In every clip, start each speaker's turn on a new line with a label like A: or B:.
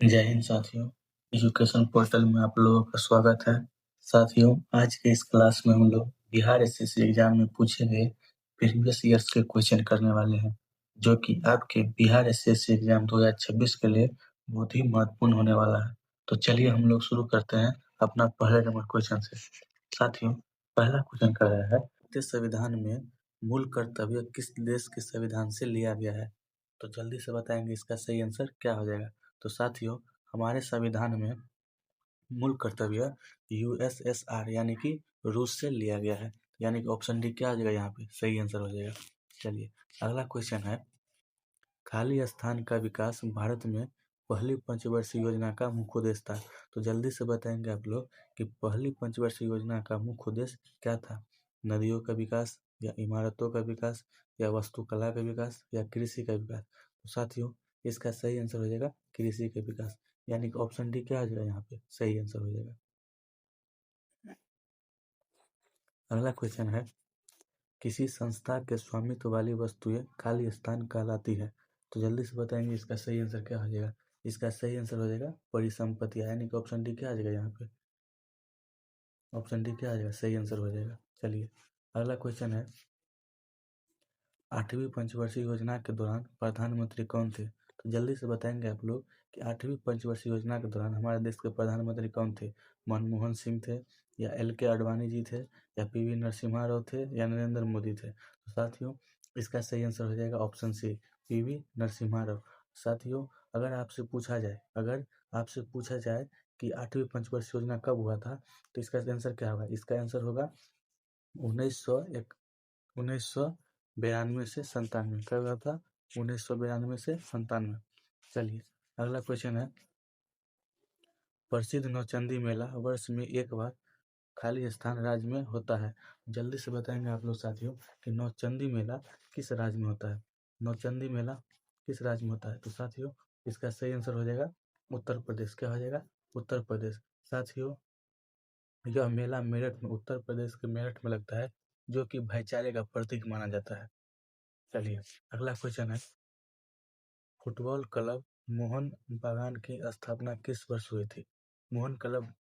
A: जय हिंद साथियों, education portal में आप लोगों का स्वागत है। साथियों, आज के इस क्लास में हम लोग बिहार एसएससी एग्जाम में पूछे गए प्रीवियस ईयर्स के क्वेश्चन करने वाले हैं, जो कि आपके बिहार एसएससी एग्जाम 2026 के लिए बहुत ही महत्वपूर्ण होने वाला है। तो चलिए हम लोग शुरू करते हैं अपना पहले नंबर क्वेश्चन से। साथियों, पहला क्वेश्चन कर रहा है, भारतीय संविधान में मूल कर्तव्य किस देश के संविधान से लिया गया है? तो जल्दी से बताएंगे इसका सही आंसर क्या हो जाएगा। तो साथियों, हमारे संविधान में मूल कर्तव्य यूएसएसआर यानी कि रूस से लिया गया है, यानी कि ऑप्शन डी क्या आ जाएगा, यहाँ पे सही आंसर हो जाएगा। चलिए अगला क्वेश्चन है, खाली स्थान का विकास भारत में पहली पंचवर्षीय योजना का मुख्य उद्देश्य था। तो जल्दी से बताएंगे आप लोग कि पहली पंचवर्षीय योजना का मुख्य उद्देश्य क्या था? नदियों का विकास, या इमारतों का विकास, या वास्तुकला का विकास, या कृषि का विकास? तो साथियों, इसका सही आंसर हो जाएगा कृषि का विकास, यानी कि ऑप्शन डी क्या आ जाएगा, यहाँ पे सही आंसर हो जाएगा। अगला क्वेश्चन है, किसी संस्था के स्वामित्व वाली वस्तुएं खाली स्थान कहलाती है। तो जल्दी से बताएंगे इसका सही आंसर क्या हो जाएगा। इसका सही आंसर हो जाएगा परिसंपत्तियां, यानी कि ऑप्शन डी क्या आ जाएगा, यहाँ पे ऑप्शन डी क्या आ जाएगा, सही आंसर हो जाएगा। चलिए अगला क्वेश्चन है, 8वीं पंचवर्षीय योजना के दौरान प्रधानमंत्री कौन थे? तो जल्दी से बताएंगे आप लोग कि 8वीं पंचवर्षीय योजना के दौरान हमारे देश के प्रधानमंत्री कौन थे? मनमोहन सिंह थे, या एल के आडवाणी जी थे, या पीवी नरसिम्हा राव थे, या नरेंद्र मोदी थे? तो साथियों, इसका सही आंसर हो जाएगा option C, P V Narasimha Rao. साथियों, अगर आपसे पूछा जाए कि 8वीं पंचवर्षीय योजना कब हुआ था, तो इसका आंसर क्या होगा? इसका आंसर होगा 1992 से 97। कब हुआ था? 1992 से 97। चलिए अगला क्वेश्चन है, प्रसिद्ध नौचंदी मेला वर्ष में एक बार खाली स्थान राज्य में होता है। जल्दी से बताएंगे आप लोग साथियों कि नौचंदी मेला किस राज्य में होता है? नौचंदी मेला किस राज्य में होता है? तो साथियों, इसका सही आंसर हो जाएगा उत्तर प्रदेश। क्या हो जाएगा? उत्तर प्रदेश। साथियों, यह मेला मेरठ में, उत्तर प्रदेश के मेरठ में लगता है, जो कि भाईचारे का प्रतीक माना जाता है। चलिए अगला क्वेश्चन है, फुटबॉल क्लब मोहन बागान की स्थापना किस वर्ष हुई थी? मोहन क्लब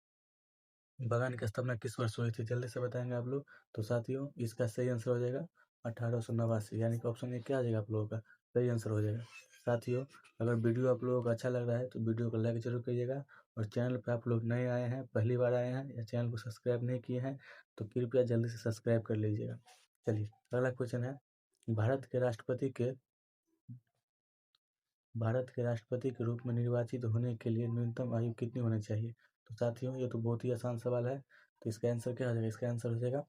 A: बागान की स्थापना किस वर्ष हुई थी? जल्दी से बताएंगे आप लोग। तो साथियों, इसका सही आंसर हो जाएगा 1889, यानी कि ऑप्शन ए क्या आ जाएगा आप लोगों का, सही आंसर हो जाएगा। साथियों, अगर वीडियो आप लोगों को अच्छा लग रहा है तो वीडियो को लाइक जरूर करिएगा, और चैनल पर आप लोग नए आए हैं, पहली बार आए हैं, या चैनल को सब्सक्राइब नहीं किए हैं, तो कृपया जल्दी से सब्सक्राइब कर लीजिएगा। चलिए अगला क्वेश्चन है, भारत के राष्ट्रपति के भारत के राष्ट्रपति के रूप में निर्वाचित होने के लिए न्यूनतम आयु कितनी होनी चाहिए? तो साथियों, ये तो बहुत ही आसान सवाल है, तो इसका आंसर क्या हो जाएगा? इसका आंसर हो जाएगा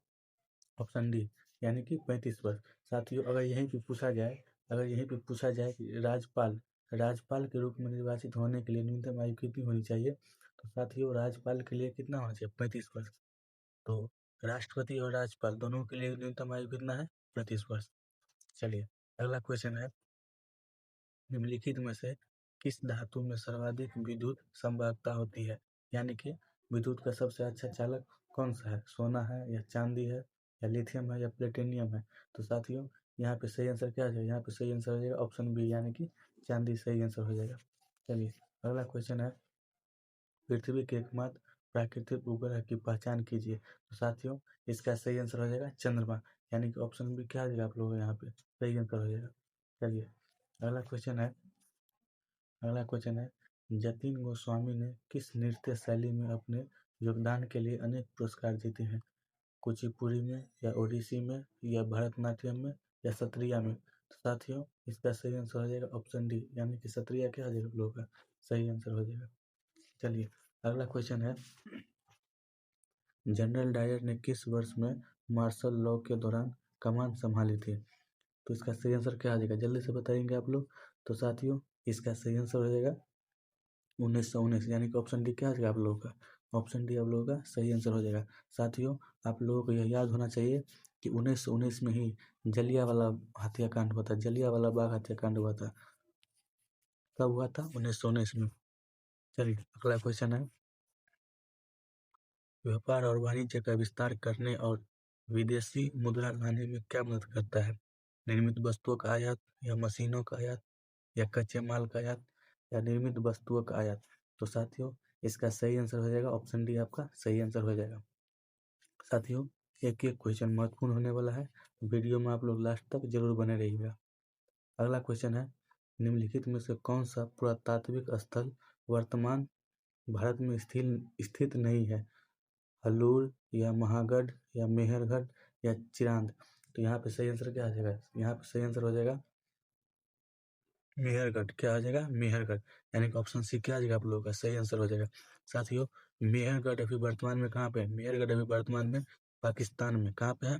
A: ऑप्शन डी, यानी कि 35 वर्ष। साथियों, अगर यहीं पे पूछा जाए कि राज्यपाल के रूप में निर्वाचित होने के लिए न्यूनतम आयु कितनी होनी चाहिए, तो साथियों, राज्यपाल के लिए कितना होना चाहिए? 35 वर्ष। तो राष्ट्रपति और राज्यपाल दोनों के लिए न्यूनतम आयु कितना है? 35 वर्ष। चलिए अगला क्वेश्चन है, निम्नलिखित में से किस धातु में सर्वाधिक विद्युत संवाहकता होती है? यानी कि विद्युत का सबसे अच्छा चालक कौन सा है? सोना है, या चांदी है, या लिथियम है, या प्लेटिनियम है? तो साथियों, यहाँ पे सही आंसर क्या हो जाएगा? यहाँ पे सही आंसर हो जाएगा ऑप्शन बी, यानी कि चांदी सही आंसर हो जाएगा। चलिए अगला क्वेश्चन है, पृथ्वी के एकमात्र प्राकृतिक उपग्रह की पहचान कीजिए। तो साथियों, इसका सही आंसर हो जाएगा चंद्रमा, यानी कि ऑप्शन बी क्या आ जाएगा आप लोगों को, यहाँ पे सही आंसर हो जाएगा। चलिए अगला क्वेश्चन है, जतिन गोस्वामी ने किस नृत्य शैली में अपने योगदान के लिए अनेक पुरस्कार जीते हैं? कुचिपुड़ी में, या ओडिसी में, या भरतनाट्यम में, या सत्रिया में? तो साथियों, इसका सही आंसर हो जाएगा ऑप्शन डी, यानी कि सत्रिया क्या हो जाएगा आप लोगों का, सही आंसर हो जाएगा। चलिए अगला क्वेश्चन है, जनरल डायर ने किस वर्ष में मार्शल लॉ के दौरान कमान संभाली थी? तो इसका सही आंसर क्या आ जाएगा? जल्दी से बताएंगे आप लोग। तो साथियों, इसका सही आंसर हो जाएगा 1919, यानी कि ऑप्शन डी क्या आ जाएगा आप लोगों का, ऑप्शन डी आप लोगों का सही आंसर हो जाएगा। साथियों, आप लोगों को यह याद होना चाहिए कि 1919 में ही जलियांवाला हत्याकांड हुआ था, जलियांवाला बाग हत्याकांड हुआ था। कब हुआ था? 1919 में। चलिए अगला क्वेश्चन है, व्यापार और वाणिज्य का विस्तार करने और विदेशी मुद्रा लाने में क्या मदद करता है? निर्मित वस्तुओं का आयात, या मशीनों का आयात, या कच्चे माल का आयात, या निर्मित वस्तुओं का आयात? तो साथियों इसका सही आंसर हो जाएगा ऑप्शन डी, आपका सही आंसर हो जाएगा। साथियों एक एक क्वेश्चन महत्वपूर्ण होने वाला है, वीडियो में आप लोग लास्ट तक जरूर बने रहिएगा। अगला क्वेश्चन है, निम्नलिखित में से कौन सा पुरातात्विक स्थल वर्तमान भारत में स्थित नहीं है? हलूर या महागढ़ या मेहरगढ़ या चिरांद? तो यहाँ पे सही आंसर क्या आ जाएगा? यहाँ पे सही आंसर हो जाएगा मेहरगढ़। क्या आ जाएगा? मेहरगढ़, यानी कि ऑप्शन सी क्या आ जाएगा आप लोगों का? सही आंसर हो जाएगा। साथियों मेहरगढ़ अभी वर्तमान में कहाँ पे है? मेहरगढ़ अभी वर्तमान में पाकिस्तान में कहाँ पे है?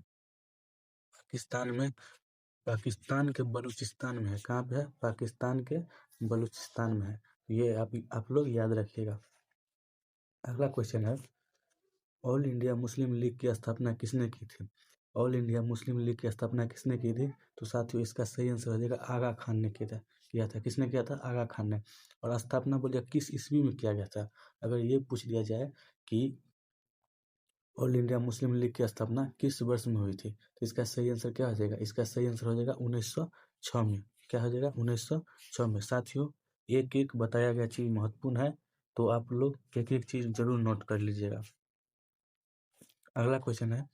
A: पाकिस्तान के बलूचिस्तान में है। कहाँ पे है? पाकिस्तान के बलूचिस्तान में है। ये आप लोग याद रखिएगा। अगला क्वेश्चन है, ऑल इंडिया मुस्लिम लीग की स्थापना किसने की थी? ऑल इंडिया मुस्लिम लीग की स्थापना किसने की थी? तो साथियों इसका सही आंसर हो जाएगा आगा खान ने किया था। किसने किया था? आगा खान ने। और स्थापना बोलिए किस ईस्वी में किया गया था? अगर ये पूछ लिया जाए कि ऑल इंडिया मुस्लिम लीग की स्थापना किस वर्ष में हुई थी, तो इसका सही आंसर क्या हो जाएगा? इसका सही आंसर हो जाएगा 1906 में। क्या हो जाएगा? 1906 में। साथियों एक एक बताया गया चीज महत्वपूर्ण है, तो आप लोग एक एक चीज जरूर नोट कर लीजिएगा। अगला क्वेश्चन है,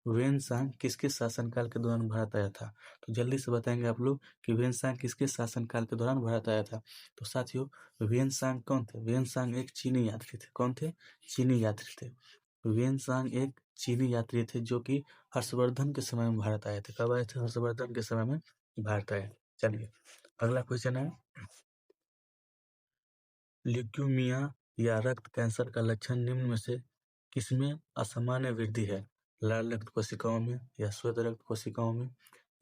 A: वेनसांग किसके शासनकाल के दौरान भारत आया था? तो जल्दी से बताएंगे आप लोग कि वेनसांग किसके शासनकाल के दौरान भारत आया था। तो साथियों वेनसांग कौन थे? वेनसांग एक चीनी यात्री थे। कौन थे? चीनी यात्री थे। वेनसांग एक चीनी यात्री थे जो कि हर्षवर्धन के समय में भारत आए थे। कब आए थे? हर्षवर्धन के समय में भारत आए। चलिए अगला क्वेश्चन है, ल्यूकीमिया या रक्त कैंसर का लक्षण निम्न में से किसमें असामान्य वृद्धि है? लाल रक्त कोशिकाओं में या श्वेत रक्त कोशिकाओं में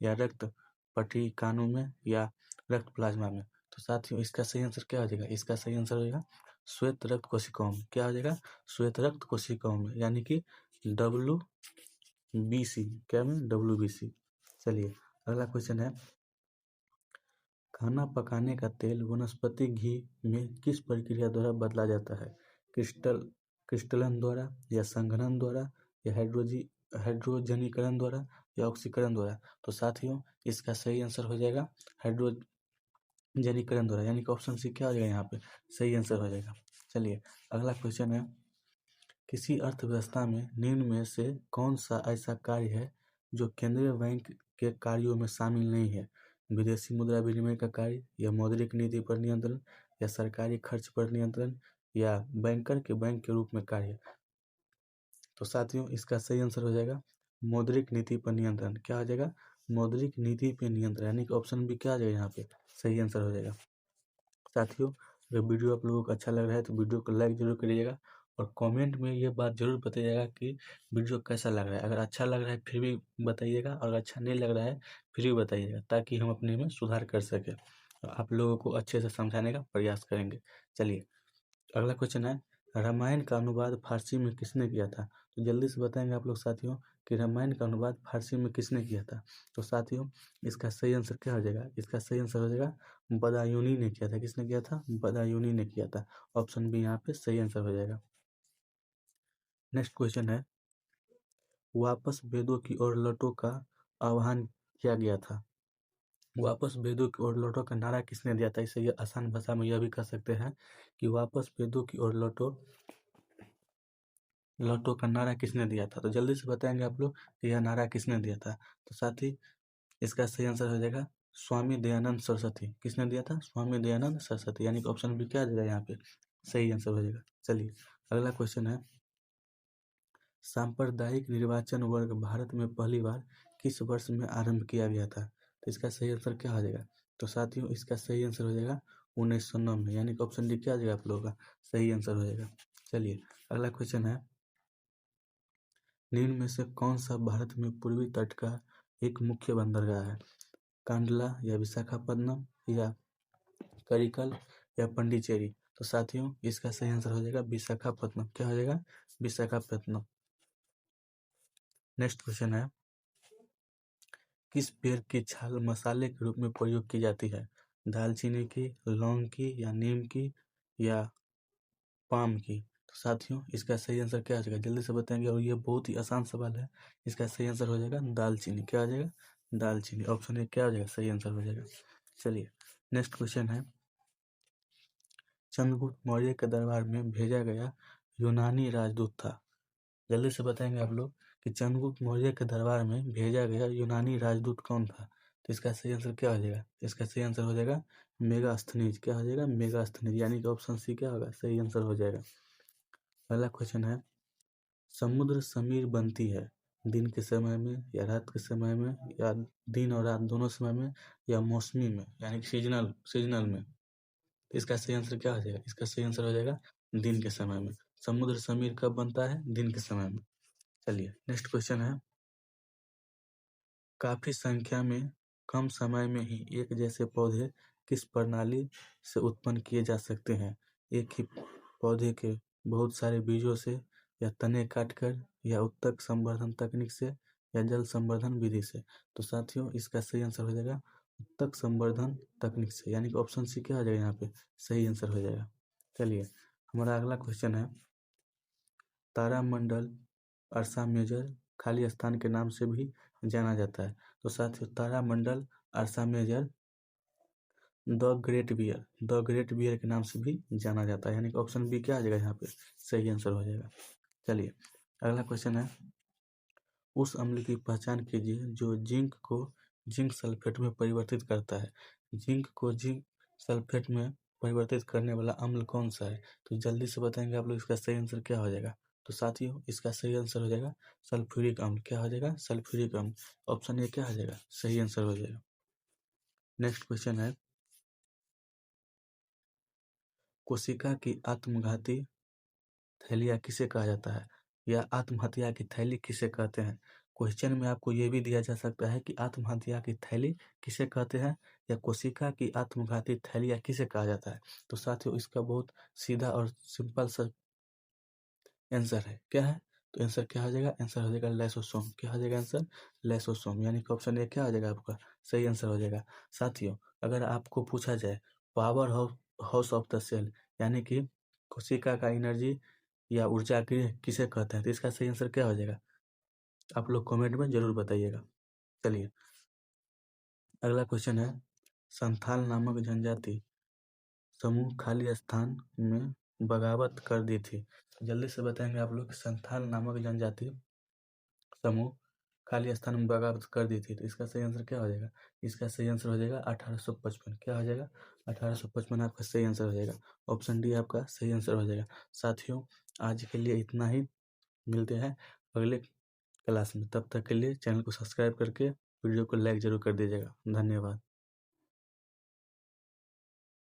A: या रक्त पट्टिकाओं में या रक्त प्लाज्मा में? तो साथियों इसका सही आंसर क्या हो जाएगा? इसका सही आंसर हो जाएगा श्वेत रक्त कोशिकाओं में। क्या हो जाएगा? श्वेत रक्त कोशिकाओं में, यानी कि WBC। क्या में? WBC। चलिए अगला क्वेश्चन है, खाना पकाने का तेल वनस्पति घी में किस प्रक्रिया द्वारा बदला जाता है? क्रिस्टलन द्वारा या संघनन द्वारा या हाइड्रोजनीकरण द्वारा या ऑक्सीकरण द्वारा? तो साथियों इसका सही आंसर हो जाएगा हाइड्रोजनीकरण द्वारा, यानी कि ऑप्शन सी क्या हो जाएगा? यहाँ पे सही आंसर हो जाएगा। चलिए अगला क्वेश्चन है, किसी अर्थव्यवस्था में निम्न में से कौन सा ऐसा कार्य है जो केंद्रीय बैंक के कार्यों में शामिल नहीं है? विदेशी मुद्रा विनिमय का कार्य या मौद्रिक नीति पर नियंत्रण या सरकारी खर्च पर नियंत्रण या बैंकर के बैंक के रूप में कार्य? तो साथियों इसका सही आंसर हो जाएगा मौद्रिक नीति पर नियंत्रण। क्या हो जाएगा? मौद्रिक नीति पर नियंत्रण, यानी कि ऑप्शन बी क्या आ जाएगा? यहाँ पे सही आंसर हो जाएगा। साथियों अगर वीडियो आप लोगों को अच्छा लग रहा है तो वीडियो को लाइक जरूर करिएगा और कमेंट में ये बात जरूर बताइएगा कि वीडियो कैसा लग रहा है। अगर अच्छा लग रहा है फिर भी बताइएगा और अच्छा नहीं लग रहा है फिर भी बताइएगा, ताकि हम अपने में सुधार कर सकें और आप लोगों को अच्छे से समझाने का प्रयास करेंगे। चलिए अगला क्वेश्चन है, रामायण का अनुवाद फारसी में किसने किया था? तो जल्दी से बताएंगे आप लोग साथियों कि रामायण का अनुवाद फारसी में किसने किया था। तो साथियों इसका सही आंसर क्या हो जाएगा? इसका सही आंसर हो जाएगा बदायूनी ने किया था। किसने किया था? बदायूनी ने किया था। ऑप्शन बी यहाँ पे सही आंसर हो जाएगा। नेक्स्ट क्वेश्चन है, वापस वेदों की ओर लौटो का आह्वान किया गया था। वापस वेदों की ओर लौटो का नारा किसने दिया था? इसे आसान भाषा में यह भी कह सकते हैं कि वापस वेदों की ओर लौटो का नारा किसने दिया था? तो जल्दी से बताएंगे आप लोग कि यह नारा किसने दिया था। तो साथ ही इसका सही आंसर हो जाएगा स्वामी दयानंद सरस्वती। किसने दिया था? स्वामी दयानंद सरस्वती, यानी कि ऑप्शन बी क्या आ जाएगा? यहाँ पे सही आंसर हो जाएगा। चलिए अगला क्वेश्चन है, सांप्रदायिक निर्वाचन वर्ग भारत में पहली बार किस वर्ष में आरंभ किया गया था? तो इसका सही आंसर क्या हो जाएगा? तो साथियों इसका सही आंसर हो जाएगा 1909 में, यानी कि ऑप्शन डी क्या आ जाएगा आप लोगों का? सही आंसर हो जाएगा। चलिए अगला क्वेश्चन है, निम्न में से कौन सा भारत में पूर्वी तट का एक मुख्य बंदरगाह है? कांडला या विशाखापत्तनम या करिकल या पंडिचेरी? तो साथियों इसका सही आंसर हो जाएगा विशाखापत्तनम। क्या हो जाएगा? विशाखापत्तनम। नेक्स्ट क्वेश्चन है, किस पेड़ की छाल मसाले के रूप में प्रयोग की जाती है? दालचीनी की, लौंग की या नीम की या पाम की? तो साथियों इसका सही आंसर क्या हो जाएगा? जल्दी से बताएंगे और ये बहुत ही आसान सवाल है। इसका सही आंसर हो जाएगा दालचीनी। क्या हो जाएगा? दालचीनी। ऑप्शन ए क्या हो जाएगा? सही आंसर हो जाएगा। चलिए नेक्स्ट क्वेश्चन है, चंद्रगुप्त मौर्य के दरबार में भेजा गया यूनानी राजदूत था? जल्दी से बताएंगे आप लोग कि चंद्रगुप्त मौर्य के दरबार में भेजा गया यूनानी राजदूत कौन था? तो इसका सही आंसर क्या हो जाएगा? इसका सही आंसर हो जाएगा मेगास्थनीज। क्या हो जाएगा? मेगास्थनीज, यानी कि ऑप्शन सी क्या होगा? सही आंसर हो जाएगा। पहला क्वेश्चन है, समुद्र समीर बनती है दिन के समय में या रात के समय में या दिन और रात दोनों समय में या मौसमी में, यानी कि सीजनल में? तो इसका सही आंसर क्या हो जाएगा? इसका सही आंसर हो जाएगा दिन के समय में। समुद्र समीर कब बनता है? दिन के समय में। चलिए नेक्स्ट क्वेश्चन है, काफी संख्या में कम समय में ही एक जैसे पौधे किस प्रणाली से उत्पन्न किए जा सकते हैं? एक ही पौधे के बहुत सारे बीजों से, या तने काटकर, या उत्तक संवर्धन तकनीक से, या जल संवर्धन विधि से? तो साथियों इसका सही आंसर हो जाएगा उत्तक संवर्धन तकनीक से, यानी कि ऑप्शन सी क्या हो जाएगा? यहाँ पे सही आंसर हो जाएगा। चलिए हमारा अगला क्वेश्चन है, तारामंडल अर्सा मेजर खाली स्थान के नाम से भी जाना जाता है। तो साथियों तारामंडल अर्सा मेजर द ग्रेट बियर के नाम से भी जाना जाता है, यानी कि ऑप्शन बी क्या आ जाएगा? यहाँ पे सही आंसर हो जाएगा। चलिए अगला क्वेश्चन है, उस अम्ल की पहचान कीजिए जो जिंक को जिंक सल्फेट में परिवर्तित करता है। जिंक को जिंक सल्फेट में परिवर्तित करने वाला अम्ल कौन सा है? तो जल्दी से बताएंगे आप लोग, इसका सही आंसर क्या हो जाएगा? तो साथियों इसका सही आंसर हो जाएगा सल्फ्यूरिक अम्ल। क्या हो जाएगा? सल्फ्यूरिक अम्ल। ऑप्शन ए क्या हो जाएगा? सही आंसर हो जाएगा। नेक्स्ट क्वेश्चन है, कोशिका की आत्मघाती थैलिया किसे कहा जाता है, या आत्महत्या की थैली किसे कहते हैं? क्वेश्चन में आपको ये भी दिया जा सकता है कि आत्महत्या की थैली किसे कहते हैं, या कोशिका की आत्मघाती थैलिया किसे कहा जाता है? तो साथियों इसका बहुत सीधा और सिंपल सा आंसर है। क्या है? तो आंसर क्या हो जाएगा? आंसर हो जाएगा लाइसोसोम। क्या हो जाएगा आंसर? लाइसोसोम, यानी कि ऑप्शन ए क्या हो जाएगा आपका? सही आंसर हो जाएगा। साथियों अगर आपको पूछा जाए power house of the cell, यानी कि कोशिका का एनर्जी या ऊर्जा गृह किसे कहते हैं, तो इसका सही आंसर क्या हो जाएगा? आप लोग कमेंट में जरूर बताइएगा। चलिए अगला क्वेश्चन है, संथाल नामक जनजाति समूह खाली स्थान में बगावत कर दी थी। जल्दी से बताएंगे आप लोग, संथाल नामक जनजाति समूह खाली स्थान में बगावत कर दी थी। तो इसका सही आंसर क्या हो जाएगा? इसका सही आंसर हो जाएगा 1855। क्या हो जाएगा? 1855 आपका सही आंसर हो जाएगा। ऑप्शन डी आपका सही आंसर हो जाएगा। साथियों आज के लिए इतना ही, मिलते हैं अगले क्लास में। तब तक के लिए चैनल को सब्सक्राइब करके वीडियो को लाइक जरूर कर दीजिएगा। धन्यवाद।